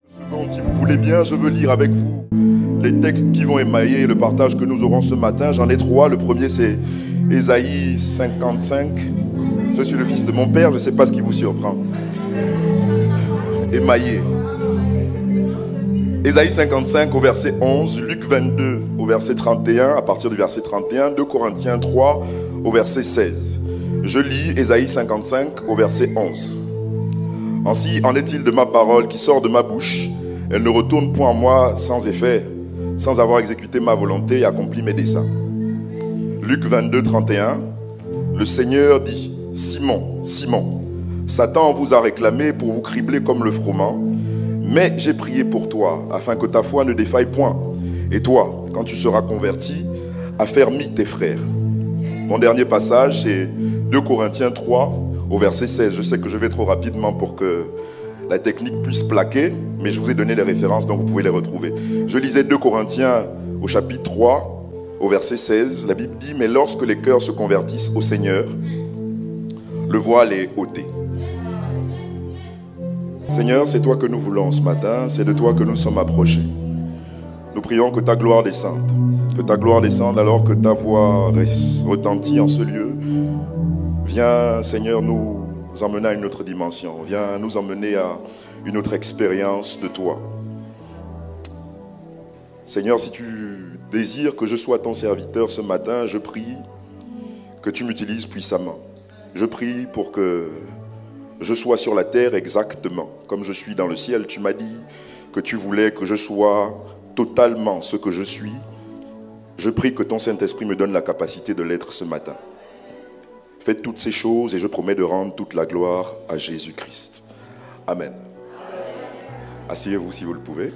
Seconde, si vous voulez bien, je veux lire avec vous les textes qui vont émailler le partage que nous aurons ce matin. J'en ai trois. Le premier, c'est Ésaïe 55. Je suis le fils de mon père, je ne sais pas ce qui vous surprend. Émaillé. Ésaïe 55 au verset 11, Luc 22 au verset 31, à partir du verset 31, 2 Corinthiens 3 au verset 16. Je lis Ésaïe 55 au verset 11. Ainsi en est-il de ma parole qui sort de ma bouche, elle ne retourne point en moi sans effet, sans avoir exécuté ma volonté et accompli mes desseins. Luc 22, 31, le Seigneur dit, Simon, Simon, Satan vous a réclamé pour vous cribler comme le froment, mais j'ai prié pour toi, afin que ta foi ne défaille point. Et toi, quand tu seras converti, affermis tes frères. Mon dernier passage, c'est 2 Corinthiens 3, au verset 16. Je sais que je vais trop rapidement pour que la technique puisse plaquer, mais je vous ai donné les références, donc vous pouvez les retrouver. Je lisais 2 Corinthiens au chapitre 3, au verset 16. La Bible dit, mais lorsque les cœurs se convertissent au Seigneur, le voile est ôté. Seigneur, c'est toi que nous voulons ce matin, c'est de toi que nous sommes approchés. Nous prions que ta gloire descende alors que ta voix retentit en ce lieu. Viens, Seigneur, nous emmener à une autre dimension. Viens nous emmener à une autre expérience de toi. Seigneur, si tu désires que je sois ton serviteur ce matin, je prie que tu m'utilises puissamment. Je prie pour que je sois sur la terre exactement comme je suis dans le ciel. Tu m'as dit que tu voulais que je sois totalement ce que je suis. Je prie que ton Saint-Esprit me donne la capacité de l'être ce matin. Faites toutes ces choses et je promets de rendre toute la gloire à Jésus-Christ. Amen. Asseyez-vous si vous le pouvez.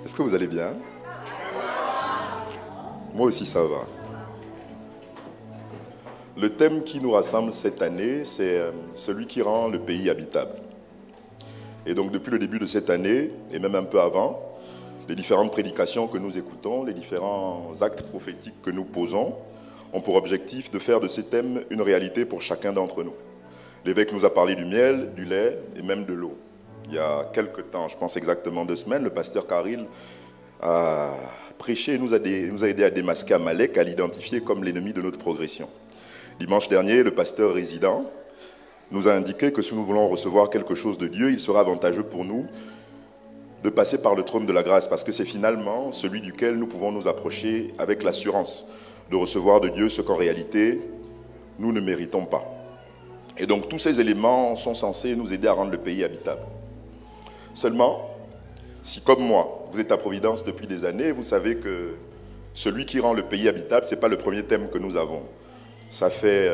Est-ce que vous allez bien? Moi aussi ça va. Le thème qui nous rassemble cette année, c'est celui qui rend le pays habitable. Et donc depuis le début de cette année, et même un peu avant, les différentes prédications que nous écoutons, les différents actes prophétiques que nous posons, ont pour objectif de faire de ces thèmes une réalité pour chacun d'entre nous. L'évêque nous a parlé du miel, du lait et même de l'eau. Il y a quelques temps, je pense exactement 2 semaines, le pasteur Karil a prêché et nous a aidé à démasquer Amalek, à l'identifier comme l'ennemi de notre progression. Dimanche dernier, le pasteur résident nous a indiqué que si nous voulons recevoir quelque chose de Dieu, il sera avantageux pour nous de passer par le trône de la grâce, parce que c'est finalement celui duquel nous pouvons nous approcher avec l'assurance de recevoir de Dieu ce qu'en réalité, nous ne méritons pas. Et donc tous ces éléments sont censés nous aider à rendre le pays habitable. Seulement, si comme moi, vous êtes à Providence depuis des années, vous savez que celui qui rend le pays habitable, ce n'est pas le premier thème que nous avons. Ça fait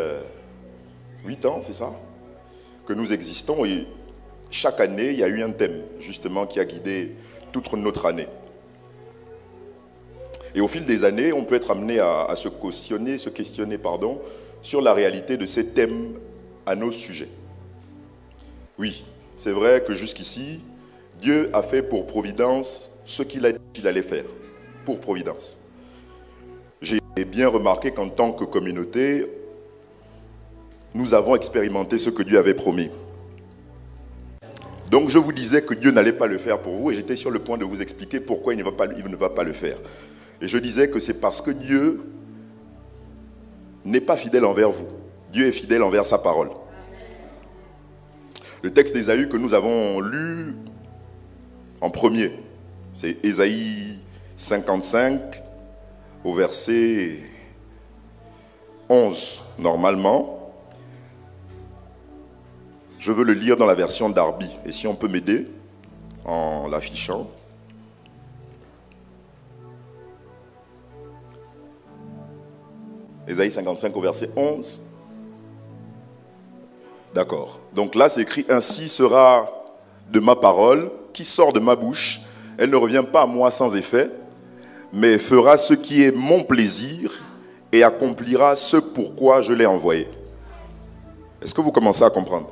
8 ans, c'est ça, que nous existons et chaque année, il y a eu un thème, justement, qui a guidé toute notre année. Et au fil des années, on peut être amené à se questionner, sur la réalité de ces thèmes à nos sujets. Oui, c'est vrai que jusqu'ici, Dieu a fait pour Providence ce qu'il a dit qu'il allait faire, pour Providence. J'ai bien remarqué qu'en tant que communauté, nous avons expérimenté ce que Dieu avait promis. Donc je vous disais que Dieu n'allait pas le faire pour vous et j'étais sur le point de vous expliquer pourquoi il ne va pas le faire. Et je disais que c'est parce que Dieu n'est pas fidèle envers vous. Dieu est fidèle envers sa parole. Le texte d'Ésaïe que nous avons lu en premier, c'est Ésaïe 55 au verset 11 normalement. Je veux le lire dans la version Darby. Et si on peut m'aider en l'affichant. Ésaïe 55 au verset 11. D'accord. Donc là, c'est écrit, ainsi sera de ma parole qui sort de ma bouche. Elle ne revient pas à moi sans effet, mais fera ce qui est mon plaisir et accomplira ce pourquoi je l'ai envoyé. Est-ce que vous commencez à comprendre?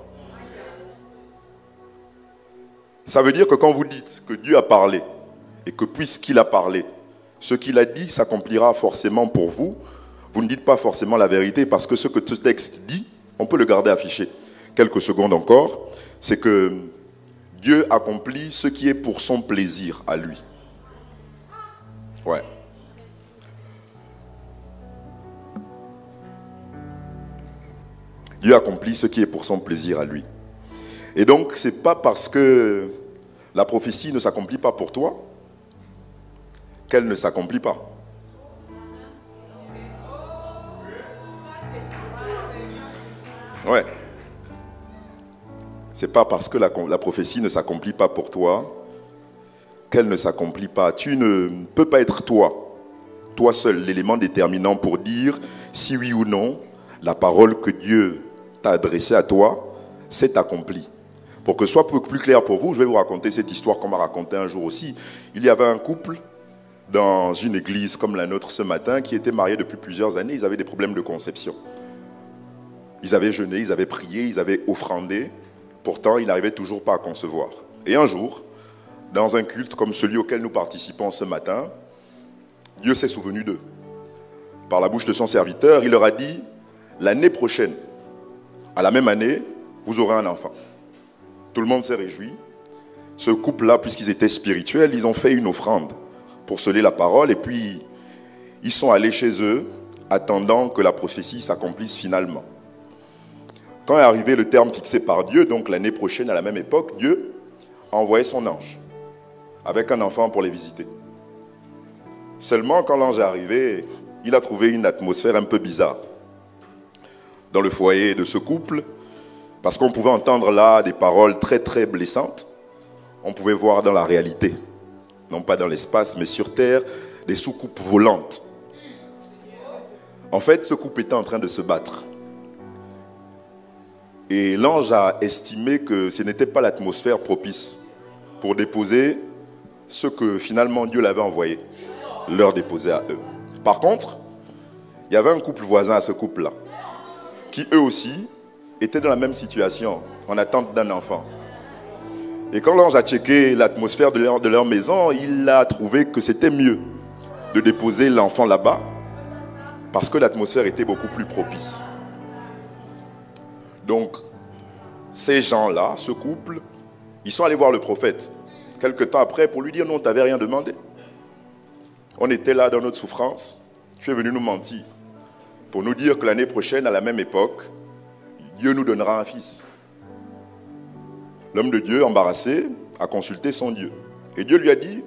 Ça veut dire que quand vous dites que Dieu a parlé, et que puisqu'il a parlé, ce qu'il a dit s'accomplira forcément pour vous, vous ne dites pas forcément la vérité, parce que ce que ce texte dit, On peut le garder affiché quelques secondes encore. C'est que Dieu accomplit ce qui est pour son plaisir à lui. Ouais. Dieu accomplit ce qui est pour son plaisir à lui. Et donc, ce n'est pas parce que la prophétie ne s'accomplit pas pour toi qu'elle ne s'accomplit pas. Ouais. C'est pas parce que la prophétie ne s'accomplit pas pour toi qu'elle ne s'accomplit pas. Tu ne peux pas être toi seul, l'élément déterminant pour dire si oui ou non la parole que Dieu t'a adressée à toi s'est accomplie. Pour que ce soit plus clair pour vous, je vais vous raconter cette histoire qu'on m'a racontée un jour aussi. Il y avait un couple dans une église comme la nôtre ce matin qui était marié depuis plusieurs années. Ils avaient des problèmes de conception. Ils avaient jeûné, ils avaient prié, ils avaient offrandé. Pourtant, ils n'arrivaient toujours pas à concevoir. Et un jour, dans un culte comme celui auquel nous participons ce matin, Dieu s'est souvenu d'eux. Par la bouche de son serviteur, il leur a dit, l'année prochaine, à la même année, vous aurez un enfant. Tout le monde s'est réjoui. Ce couple-là, puisqu'ils étaient spirituels, ils ont fait une offrande pour sceller la parole et puis ils sont allés chez eux attendant que la prophétie s'accomplisse finalement. Quand est arrivé le terme fixé par Dieu, donc l'année prochaine à la même époque, Dieu a envoyé son ange avec un enfant pour les visiter. Seulement quand l'ange est arrivé, il a trouvé une atmosphère un peu bizarre dans le foyer de ce couple, parce qu'on pouvait entendre là des paroles très très blessantes. On pouvait voir dans la réalité, non pas dans l'espace, mais sur terre, des soucoupes volantes. En fait, ce couple était en train de se battre. Et l'ange a estimé que ce n'était pas l'atmosphère propice pour déposer ce que finalement Dieu l'avait envoyé, leur déposer à eux. Par contre, il y avait un couple voisin à ce couple-là, qui eux aussi étaient dans la même situation, en attente d'un enfant. Et quand l'ange a checké l'atmosphère de leur maison, il a trouvé que c'était mieux de déposer l'enfant là-bas, parce que l'atmosphère était beaucoup plus propice. Donc, ces gens-là, ce couple, ils sont allés voir le prophète, quelque temps après, pour lui dire, non, tu n'avais rien demandé. On était là dans notre souffrance, tu es venu nous mentir, pour nous dire que l'année prochaine, à la même époque, Dieu nous donnera un fils. L'homme de Dieu, embarrassé, a consulté son Dieu. Et Dieu lui a dit,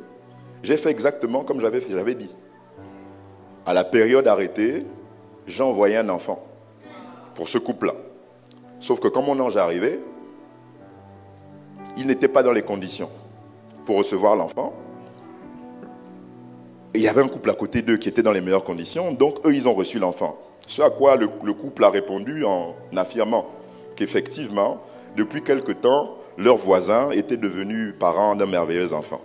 j'ai fait exactement comme j'avais dit. À la période arrêtée, j'ai envoyé un enfant pour ce couple-là. Sauf que quand mon ange est arrivé, il n'était pas dans les conditions pour recevoir l'enfant. Et il y avait un couple à côté d'eux qui était dans les meilleures conditions, donc eux, ils ont reçu l'enfant. Ce à quoi le couple a répondu en affirmant qu'effectivement, depuis quelque temps, leurs voisins étaient devenus parents d'un merveilleux enfant.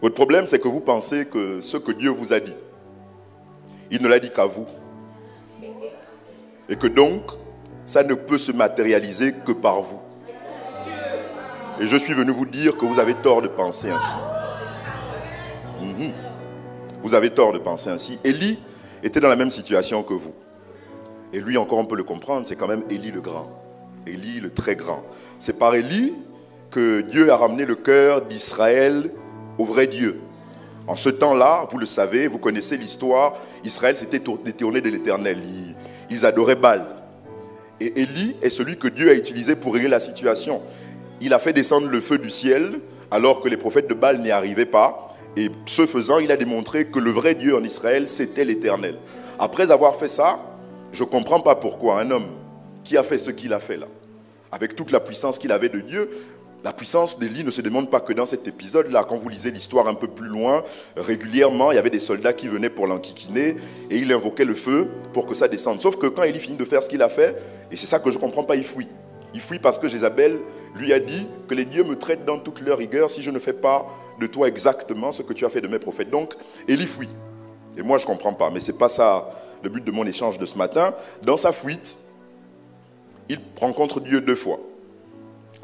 Votre problème, c'est que vous pensez que ce que Dieu vous a dit, il ne l'a dit qu'à vous. Et que donc, ça ne peut se matérialiser que par vous. Et je suis venu vous dire que vous avez tort de penser ainsi. Vous avez tort de penser ainsi. Élie était dans la même situation que vous. Et lui encore, on peut le comprendre, c'est quand même Élie le grand. Élie le très grand. C'est par Élie que Dieu a ramené le cœur d'Israël au vrai Dieu. En ce temps-là, vous le savez, vous connaissez l'histoire, Israël s'était détourné de l'Éternel. Ils adoraient Baal. Et Élie est celui que Dieu a utilisé pour régler la situation. Il a fait descendre le feu du ciel alors que les prophètes de Baal n'y arrivaient pas. Et ce faisant, il a démontré que le vrai Dieu en Israël, c'était l'Éternel. Après avoir fait ça, je ne comprends pas pourquoi un homme qui a fait ce qu'il a fait là, avec toute la puissance qu'il avait de Dieu, la puissance d'Élie ne se demande pas que dans cet épisode-là, quand vous lisez l'histoire un peu plus loin, régulièrement, il y avait des soldats qui venaient pour l'enquiquiner et il invoquait le feu pour que ça descende. Sauf que quand Élie finit de faire ce qu'il a fait, et c'est ça que je ne comprends pas, il fuit. Il fuit parce que Jézabel lui a dit que les dieux me traitent dans toute leur rigueur si je ne fais pas de toi exactement ce que tu as fait de mes prophètes. Donc, Élie fuit. Et moi, je ne comprends pas, mais ce n'est pas ça le but de mon échange de ce matin. Dans sa fuite, il rencontre Dieu 2 fois.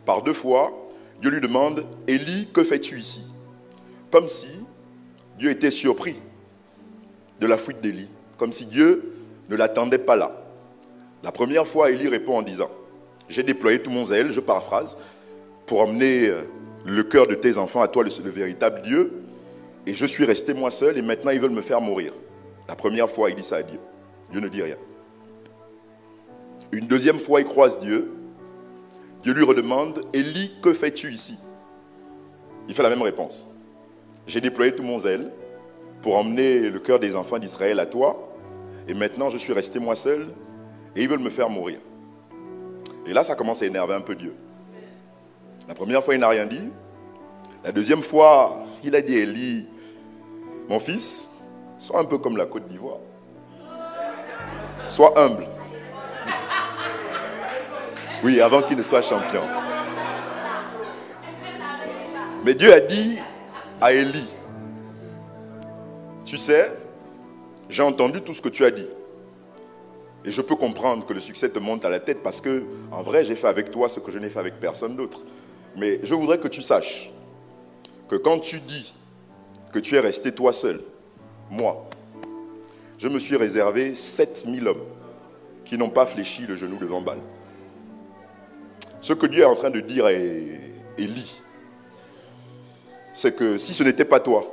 Par 2 fois, Dieu lui demande, Élie, que fais-tu ici? Comme si Dieu était surpris de la fuite d'Élie. Comme si Dieu ne l'attendait pas là. La première fois, Élie répond en disant, « J'ai déployé tout mon zèle, je paraphrase, pour emmener le cœur de tes enfants à toi, le véritable Dieu, et je suis resté moi seul, et maintenant ils veulent me faire mourir. » La première fois, il dit ça à Dieu. Dieu ne dit rien. Une deuxième fois, il croise Dieu. Dieu lui redemande, « Élie, que fais-tu ici ?» Il fait la même réponse. « J'ai déployé tout mon zèle pour emmener le cœur des enfants d'Israël à toi, et maintenant je suis resté moi seul, et ils veulent me faire mourir. » Et là, ça commence à énerver un peu Dieu. La première fois, il n'a rien dit. La deuxième fois, il a dit à Élie, « Mon fils, sois un peu comme la Côte d'Ivoire. Sois humble. » Oui, avant qu'il ne soit champion. Mais Dieu a dit à Élie, « Tu sais, j'ai entendu tout ce que tu as dit. Et je peux comprendre que le succès te monte à la tête parce que, en vrai, j'ai fait avec toi ce que je n'ai fait avec personne d'autre. Mais je voudrais que tu saches que quand tu dis que tu es resté toi seul, moi, je me suis réservé 7000 hommes qui n'ont pas fléchi le genou devant Baal. » Ce que Dieu est en train de dire à Élie, c'est que si ce n'était pas toi,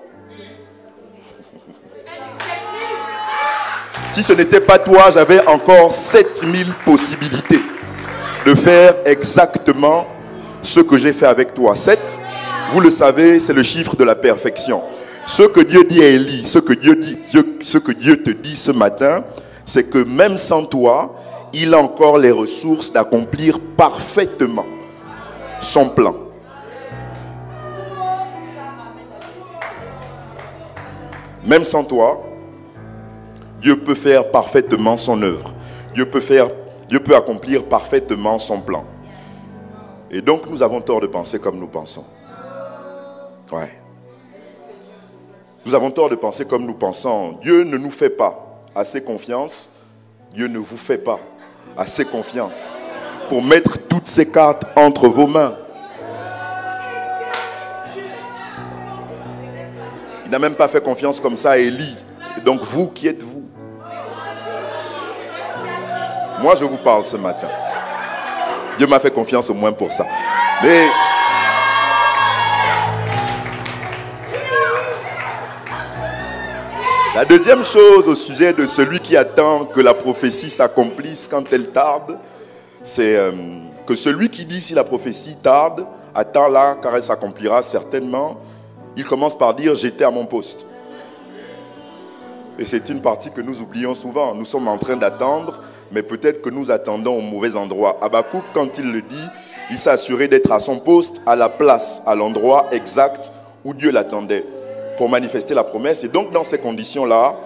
si ce n'était pas toi, j'avais encore 7000 possibilités de faire exactement ce que j'ai fait avec toi. 7, vous le savez, c'est le chiffre de la perfection. Ce que Dieu dit à Élie, ce que Dieu te dit ce matin, c'est que même sans toi, il a encore les ressources d'accomplir parfaitement son plan. Même sans toi, Dieu peut faire parfaitement son œuvre. Dieu peut accomplir parfaitement son plan. Et donc, nous avons tort de penser comme nous pensons. Ouais. Nous avons tort de penser comme nous pensons. Dieu ne nous fait pas assez confiance. Dieu ne vous fait pas assez confiance pour mettre toutes ces cartes entre vos mains. Il n'a même pas fait confiance comme ça à Élie. Et donc vous, qui êtes-vous? Moi, je vous parle ce matin. Dieu m'a fait confiance au moins pour ça. Mais la deuxième chose au sujet de celui qui attend que la prophétie s'accomplisse quand elle tarde, c'est que celui qui dit si la prophétie tarde, attends-la car elle s'accomplira certainement, il commence par dire j'étais à mon poste. Et c'est une partie que nous oublions souvent. Nous sommes en train d'attendre, mais peut-être que nous attendons au mauvais endroit. Habakkuk, quand il le dit, il s'est assuré d'être à son poste, à la place, à l'endroit exact où Dieu l'attendait pour manifester la promesse. Et donc, dans ces conditions-là,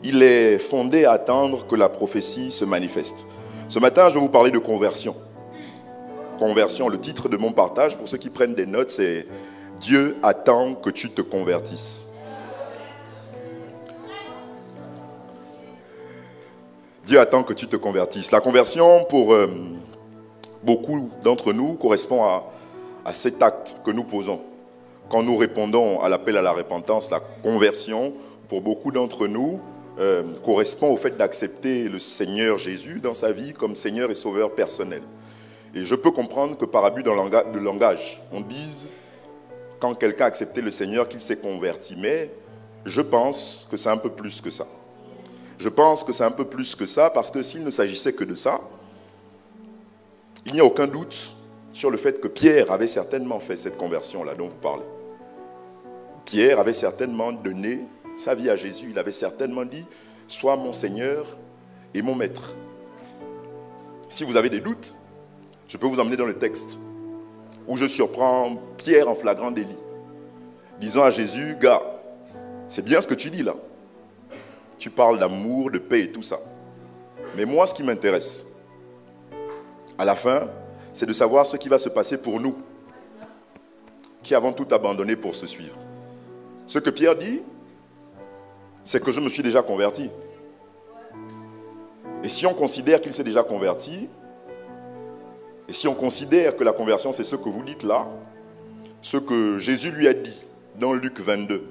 il est fondé à attendre que la prophétie se manifeste. Ce matin, je vais vous parler de conversion. Conversion, le titre de mon partage, pour ceux qui prennent des notes, c'est « Dieu attend que tu te convertisses ». Dieu attend que tu te convertisses. La conversion, pour beaucoup d'entre nous, correspond à cet acte que nous posons. Quand nous répondons à l'appel à la repentance, la conversion, pour beaucoup d'entre nous, correspond au fait d'accepter le Seigneur Jésus dans sa vie comme Seigneur et Sauveur personnel. Et je peux comprendre que par abus de langage, on dise, quand quelqu'un a accepté le Seigneur, qu'il s'est converti. Mais je pense que c'est un peu plus que ça. Je pense que c'est un peu plus que ça, parce que s'il ne s'agissait que de ça, il n'y a aucun doute sur le fait que Pierre avait certainement fait cette conversion-là dont vous parlez. Pierre avait certainement donné sa vie à Jésus. Il avait certainement dit, sois mon Seigneur et mon Maître. Si vous avez des doutes, je peux vous emmener dans le texte où je surprends Pierre en flagrant délit, disant à Jésus, gars, c'est bien ce que tu dis là. Tu parles d'amour, de paix et tout ça. Mais moi, ce qui m'intéresse, à la fin, c'est de savoir ce qui va se passer pour nous, qui avons tout abandonné pour se suivre. Ce que Pierre dit, c'est que je me suis déjà converti. Et si on considère qu'il s'est déjà converti, et si on considère que la conversion, c'est ce que vous dites là, ce que Jésus lui a dit dans Luc 22,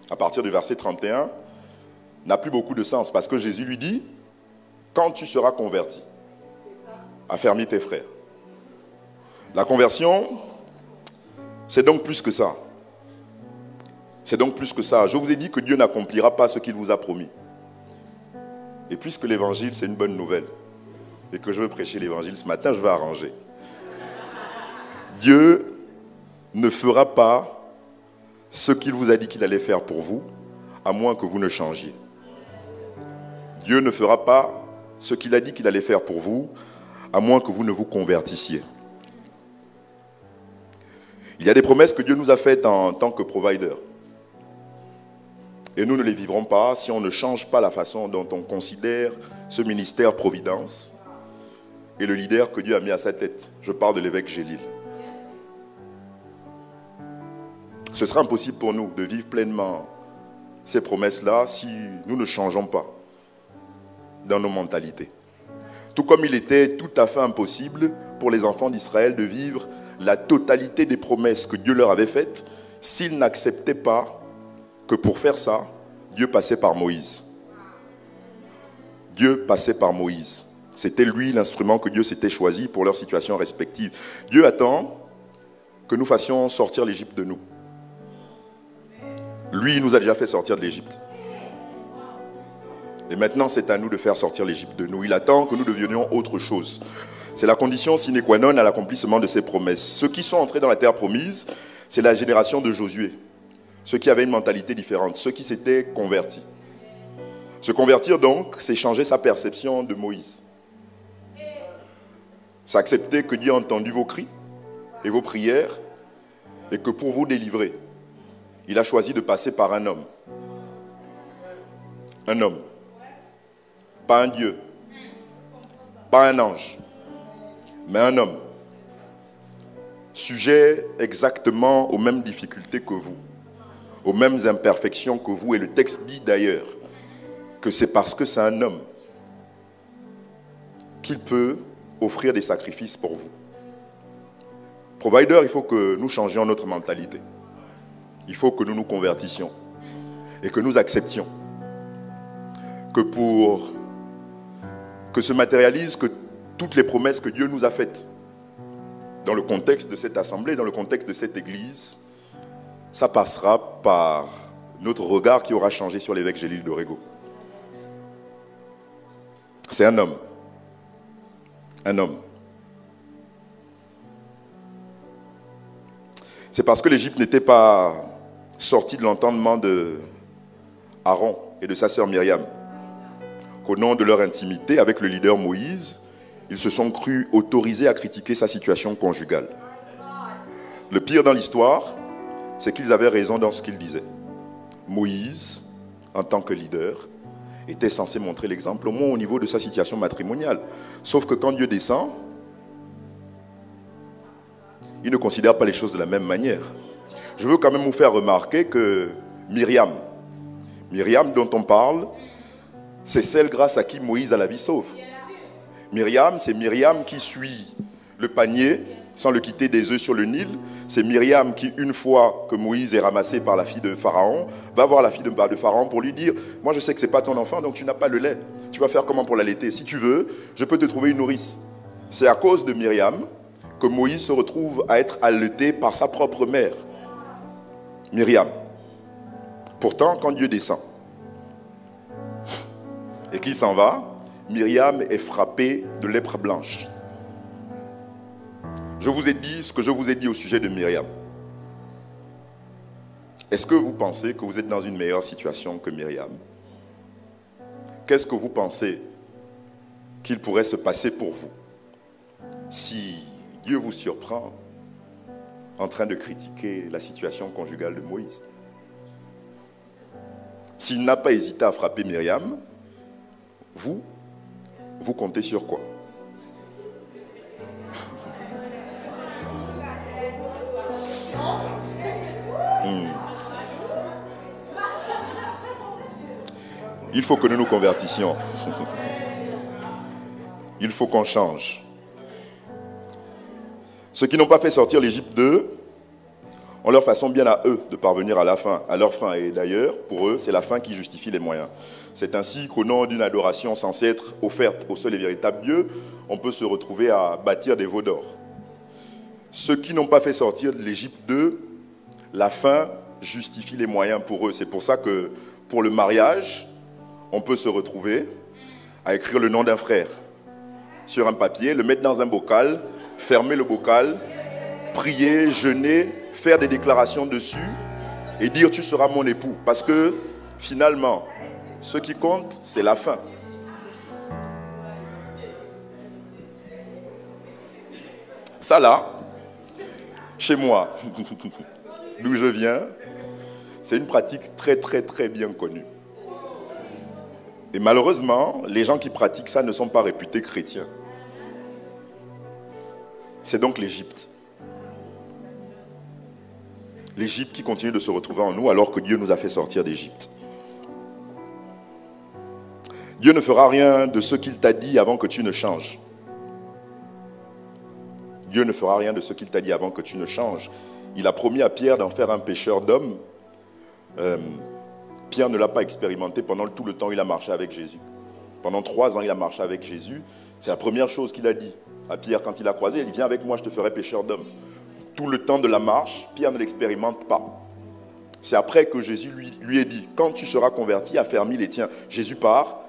à partir du verset 31, n'a plus beaucoup de sens, parce que Jésus lui dit, quand tu seras converti, affermis tes frères. La conversion, c'est donc plus que ça. C'est donc plus que ça. Je vous ai dit que Dieu n'accomplira pas ce qu'il vous a promis. Et puisque l'évangile, c'est une bonne nouvelle, et que je veux prêcher l'évangile ce matin, je vais arranger. Dieu ne fera pas ce qu'il vous a dit qu'il allait faire pour vous, à moins que vous ne changiez. Dieu ne fera pas ce qu'il a dit qu'il allait faire pour vous, à moins que vous ne vous convertissiez. Il y a des promesses que Dieu nous a faites en tant que provider. Et nous ne les vivrons pas si on ne change pas la façon dont on considère ce ministère Providence et le leader que Dieu a mis à sa tête. Je parle de l'évêque Gélil. Ce sera impossible pour nous de vivre pleinement ces promesses-là si nous ne changeons pas dans nos mentalités. Tout comme il était tout à fait impossible pour les enfants d'Israël de vivre la totalité des promesses que Dieu leur avait faites s'ils n'acceptaient pas que pour faire ça, Dieu passait par Moïse. Dieu passait par Moïse. C'était lui l'instrument que Dieu s'était choisi pour leur situation respective. Dieu attend que nous fassions sortir l'Égypte de nous. Lui, il nous a déjà fait sortir de l'Égypte. Et maintenant, c'est à nous de faire sortir l'Égypte de nous. Il attend que nous devenions autre chose. C'est la condition sine qua non à l'accomplissement de ses promesses. Ceux qui sont entrés dans la terre promise, c'est la génération de Josué. Ceux qui avaient une mentalité différente, ceux qui s'étaient convertis. Se convertir donc, c'est changer sa perception de Moïse. C'est accepter que Dieu a entendu vos cris et vos prières et que pour vous délivrer, il a choisi de passer par un homme. Un homme. Pas un Dieu. Pas un ange. Mais un homme. Sujet exactement aux mêmes difficultés que vous. Aux mêmes imperfections que vous. Et le texte dit d'ailleurs que c'est parce que c'est un homme qu'il peut offrir des sacrifices pour vous. Provider, il faut que nous changions notre mentalité. Il faut que nous nous convertissions et que nous acceptions que pour que se matérialise que toutes les promesses que Dieu nous a faites dans le contexte de cette assemblée, dans le contexte de cette église, ça passera par notre regard qui aura changé sur l'évêque Gélil d'Orego. C'est un homme. Un homme. C'est parce que l'Égypte n'était pas sortie de l'entendement de Aaron et de sa sœur Myriam qu'au nom de leur intimité avec le leader Moïse, ils se sont crus autorisés à critiquer sa situation conjugale. Le pire dans l'histoire, c'est qu'ils avaient raison dans ce qu'ils disaient. Moïse, en tant que leader, était censé montrer l'exemple, au moins au niveau de sa situation matrimoniale. Sauf que quand Dieu descend, il ne considère pas les choses de la même manière. Je veux quand même vous faire remarquer que Myriam dont on parle, c'est celle grâce à qui Moïse a la vie sauve. Myriam, c'est Myriam qui suit le panier sans le quitter des œufs sur le Nil. C'est Myriam qui, une fois que Moïse est ramassé par la fille de Pharaon, va voir la fille de Pharaon pour lui dire « Moi, je sais que ce n'est pas ton enfant, donc tu n'as pas le lait. Tu vas faire comment pour l'allaiter? Si tu veux, je peux te trouver une nourrice. » C'est à cause de Myriam que Moïse se retrouve à être allaité par sa propre mère. Myriam. Pourtant, quand Dieu descend et qu'il s'en va, Myriam est frappée de lèpre blanche. Je vous ai dit ce que je vous ai dit au sujet de Myriam. Est-ce que vous pensez que vous êtes dans une meilleure situation que Myriam? Qu'est-ce que vous pensez qu'il pourrait se passer pour vous si Dieu vous surprend en train de critiquer la situation conjugale de Moïse? S'il n'a pas hésité à frapper Myriam, vous comptez sur quoi? Il faut que nous nous convertissions. Il faut qu'on change. Ceux qui n'ont pas fait sortir l'Égypte d'eux ont leur façon bien à eux de parvenir à leur fin. Et d'ailleurs, pour eux, c'est la fin qui justifie les moyens. C'est ainsi qu'au nom d'une adoration censée être offerte au seul et véritable Dieu, on peut se retrouver à bâtir des veaux d'or. Ceux qui n'ont pas fait sortir de l'Égypte d'eux, la fin justifie les moyens pour eux. C'est pour ça que pour le mariage, on peut se retrouver à écrire le nom d'un frère sur un papier, le mettre dans un bocal, fermer le bocal, prier, jeûner, faire des déclarations dessus et dire tu seras mon époux. Parce que finalement, ce qui compte, c'est la fin. Ça là, chez moi, d'où je viens, c'est une pratique très très très bien connue. Et malheureusement, les gens qui pratiquent ça ne sont pas réputés chrétiens. C'est donc l'Égypte. L'Égypte qui continue de se retrouver en nous alors que Dieu nous a fait sortir d'Égypte. Dieu ne fera rien de ce qu'il t'a dit avant que tu ne changes. Dieu ne fera rien de ce qu'il t'a dit avant que tu ne changes. Il a promis à Pierre d'en faire un pêcheur d'hommes. Pierre ne l'a pas expérimenté pendant tout le temps où il a marché avec Jésus. Pendant 3 ans, il a marché avec Jésus. C'est la première chose qu'il a dit à Pierre quand il l'a croisé. Il dit, viens avec moi, je te ferai pêcheur d'hommes. Tout le temps de la marche, Pierre ne l'expérimente pas. C'est après que Jésus lui ait dit, quand tu seras converti, affermis les tiens. Jésus part,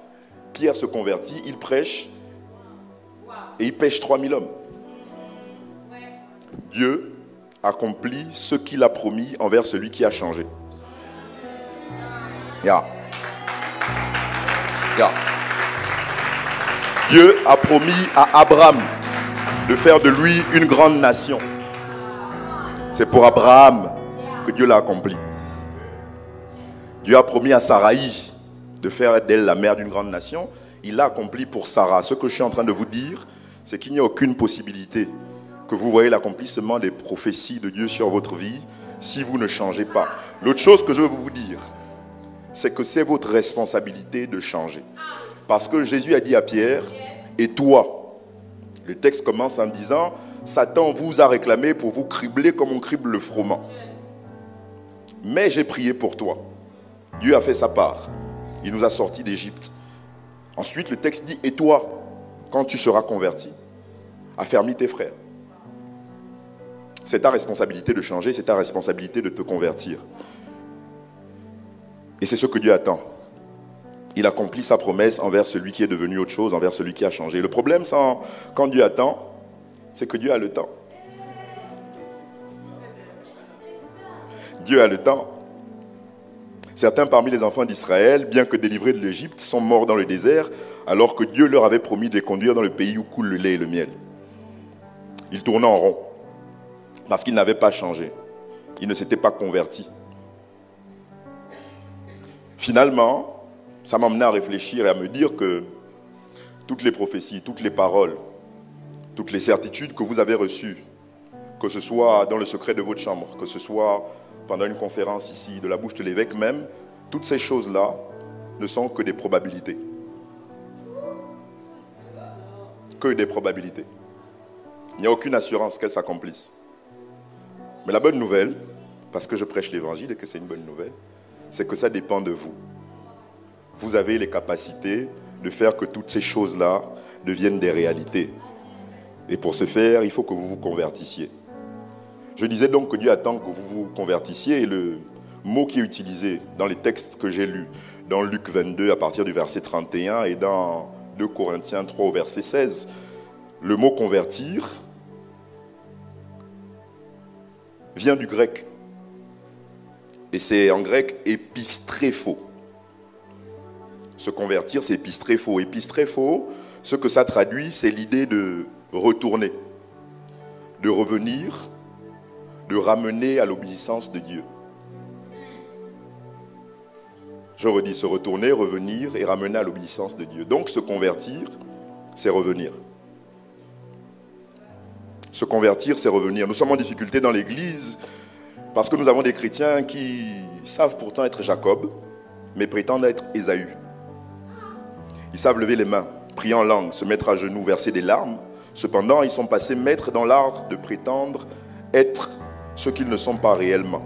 Pierre se convertit, il prêche et il pêche 3000 hommes. Dieu accomplit ce qu'il a promis envers celui qui a changé. Yeah. Yeah. Dieu a promis à Abraham de faire de lui une grande nation. C'est pour Abraham que Dieu l'a accompli. Dieu a promis à Saraï de faire d'elle la mère d'une grande nation. Il l'a accompli pour Sarah. Ce que je suis en train de vous dire, c'est qu'il n'y a aucune possibilité que vous voyez l'accomplissement des prophéties de Dieu sur votre vie si vous ne changez pas. L'autre chose que je veux vous dire, c'est que c'est votre responsabilité de changer. Parce que Jésus a dit à Pierre, et toi, le texte commence en disant, Satan vous a réclamé pour vous cribler comme on crible le froment. Mais j'ai prié pour toi. Dieu a fait sa part. Il nous a sortis d'Égypte. Ensuite, le texte dit, et toi, quand tu seras converti, affermis tes frères. C'est ta responsabilité de changer, c'est ta responsabilité de te convertir. Et c'est ce que Dieu attend. Il accomplit sa promesse envers celui qui est devenu autre chose, envers celui qui a changé. Le problème, quand Dieu attend, c'est que Dieu a le temps. Dieu a le temps. Certains parmi les enfants d'Israël, bien que délivrés de l'Égypte, sont morts dans le désert, alors que Dieu leur avait promis de les conduire dans le pays où coule le lait et le miel. Ils tournaient en rond, parce qu'ils n'avaient pas changé. Ils ne s'étaient pas convertis. Finalement, ça m'a amené à réfléchir et à me dire que toutes les prophéties, toutes les paroles, toutes les certitudes que vous avez reçues, que ce soit dans le secret de votre chambre, que ce soit pendant une conférence ici, de la bouche de l'évêque même, toutes ces choses-là ne sont que des probabilités. Que des probabilités. Il n'y a aucune assurance qu'elles s'accomplissent. Mais la bonne nouvelle, parce que je prêche l'évangile et que c'est une bonne nouvelle, c'est que ça dépend de vous. Vous avez les capacités de faire que toutes ces choses-là deviennent des réalités. Et pour ce faire, il faut que vous vous convertissiez. Je disais donc que Dieu attend que vous vous convertissiez. Et le mot qui est utilisé dans les textes que j'ai lus, dans Luc 22 à partir du verset 31 et dans 2 Corinthiens 3 au verset 16, le mot convertir vient du grec. Et c'est en grec épistréphos. Se convertir, c'est épistréphos. Épistréphos, ce que ça traduit, c'est l'idée de retourner, de revenir, de ramener à l'obéissance de Dieu. Je redis, se retourner, revenir et ramener à l'obéissance de Dieu. Donc se convertir, c'est revenir. Se convertir, c'est revenir. Nous sommes en difficulté dans l'Église parce que nous avons des chrétiens qui savent pourtant être Jacob, mais prétendent être Ésaü. Ils savent lever les mains, prier en langue, se mettre à genoux, verser des larmes. Cependant, ils sont passés maîtres dans l'art de prétendre être ce qu'ils ne sont pas réellement.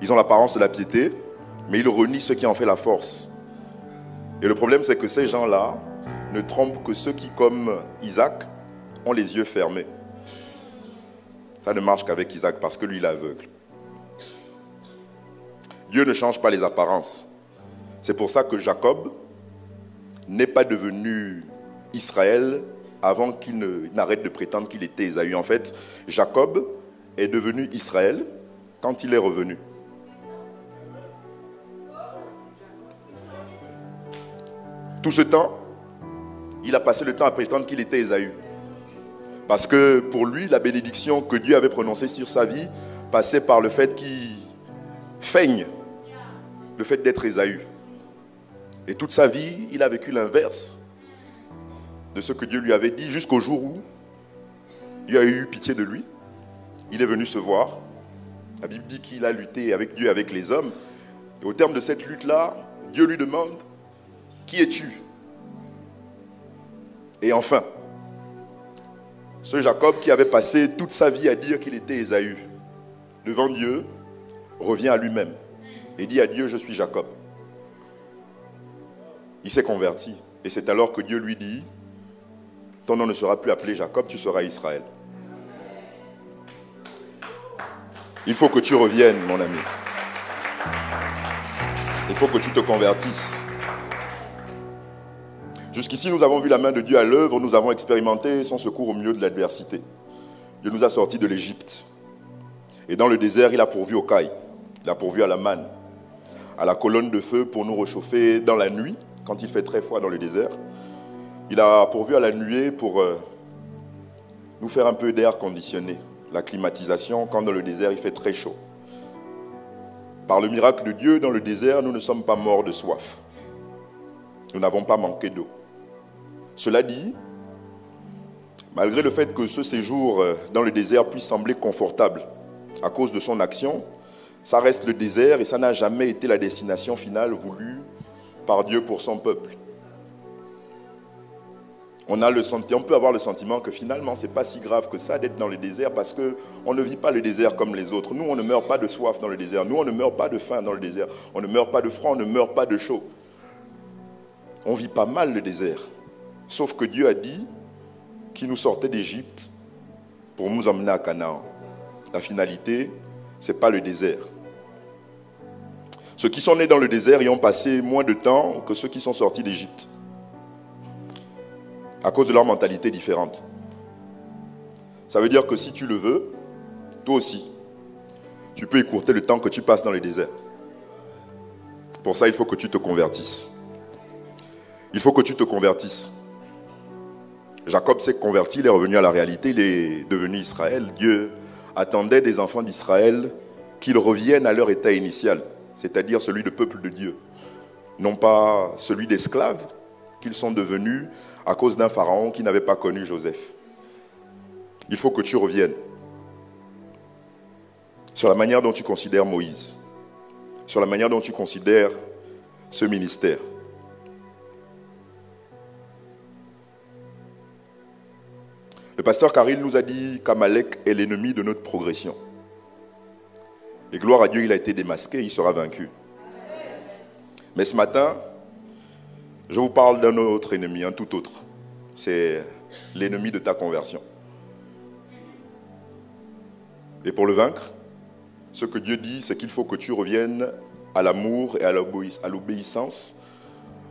Ils ont l'apparence de la piété, mais ils renient ce qui en fait la force. Et le problème, c'est que ces gens-là ne trompent que ceux qui, comme Isaac, ont les yeux fermés. Ça ne marche qu'avec Isaac parce que lui, il est aveugle. Dieu ne change pas les apparences. C'est pour ça que Jacob n'est pas devenu Israël avant qu'il n'arrête de prétendre qu'il était Ésaü. En fait, Jacob est devenu Israël quand il est revenu. Tout ce temps, il a passé le temps à prétendre qu'il était Ésaü. Parce que pour lui, la bénédiction que Dieu avait prononcée sur sa vie passait par le fait qu'il feigne le fait d'être Ésaü. Et toute sa vie, il a vécu l'inverse de ce que Dieu lui avait dit, jusqu'au jour où Dieu a eu pitié de lui. Il est venu se voir. La Bible dit qu'il a lutté avec Dieu, avec les hommes. Et au terme de cette lutte-là, Dieu lui demande, « Qui es-tu » Et enfin, ce Jacob qui avait passé toute sa vie à dire qu'il était Ésaü, devant Dieu, revient à lui-même et dit à Dieu, « Je suis Jacob ». Il s'est converti. Et c'est alors que Dieu lui dit, « Ton nom ne sera plus appelé Jacob, tu seras Israël. » Il faut que tu reviennes, mon ami. Il faut que tu te convertisses. Jusqu'ici, nous avons vu la main de Dieu à l'œuvre, nous avons expérimenté son secours au milieu de l'adversité. Dieu nous a sortis de l'Égypte. Et dans le désert, il a pourvu au caille, il a pourvu à la manne, à la colonne de feu pour nous réchauffer dans la nuit, quand il fait très froid dans le désert. Il a pourvu à la nuée pour nous faire un peu d'air conditionné, la climatisation quand dans le désert il fait très chaud. Par le miracle de Dieu, dans le désert, nous ne sommes pas morts de soif. Nous n'avons pas manqué d'eau. Cela dit, malgré le fait que ce séjour dans le désert puisse sembler confortable à cause de son action, ça reste le désert et ça n'a jamais été la destination finale voulue par Dieu pour son peuple. On peut avoir le sentiment que finalement, ce n'est pas si grave que ça d'être dans le désert parce qu'on ne vit pas le désert comme les autres. Nous, on ne meurt pas de soif dans le désert. Nous, on ne meurt pas de faim dans le désert. On ne meurt pas de froid, on ne meurt pas de chaud. On vit pas mal le désert. Sauf que Dieu a dit qu'il nous sortait d'Égypte pour nous emmener à Canaan. La finalité, ce n'est pas le désert. Ceux qui sont nés dans le désert y ont passé moins de temps que ceux qui sont sortis d'Égypte, à cause de leur mentalité différente. Ça veut dire que si tu le veux, toi aussi, tu peux écourter le temps que tu passes dans le désert. Pour ça, il faut que tu te convertisses. Il faut que tu te convertisses. Jacob s'est converti, il est revenu à la réalité, il est devenu Israël. Dieu attendait des enfants d'Israël qu'ils reviennent à leur état initial, c'est-à-dire celui de peuple de Dieu. Non pas celui d'esclaves qu'ils sont devenus à cause d'un pharaon qui n'avait pas connu Joseph. Il faut que tu reviennes sur la manière dont tu considères Moïse, sur la manière dont tu considères ce ministère. Le pasteur Karil nous a dit qu'Amalek est l'ennemi de notre progression. Et gloire à Dieu, il a été démasqué, il sera vaincu. Mais ce matin, je vous parle d'un autre ennemi, un tout autre. C'est l'ennemi de ta conversion. Et pour le vaincre, ce que Dieu dit, c'est qu'il faut que tu reviennes à l'amour et à l'obéissance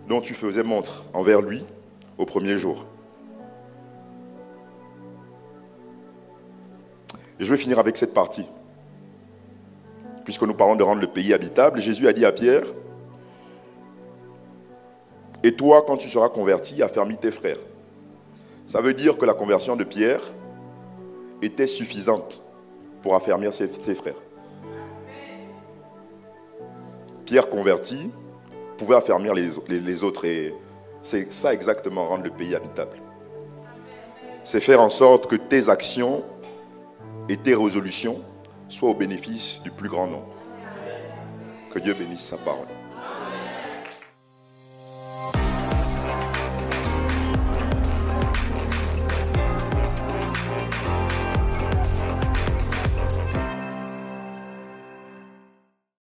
dont tu faisais montre envers lui au premier jour. Et je vais finir avec cette partie. Puisque nous parlons de rendre le pays habitable, Jésus a dit à Pierre, « Et toi, quand tu seras converti, affermis tes frères. » Ça veut dire que la conversion de Pierre était suffisante pour affermir ses frères. Pierre converti pouvait affermir les autres. Et c'est ça exactement, rendre le pays habitable. C'est faire en sorte que tes actions et tes résolutions soient au bénéfice du plus grand nombre. Que Dieu bénisse sa parole.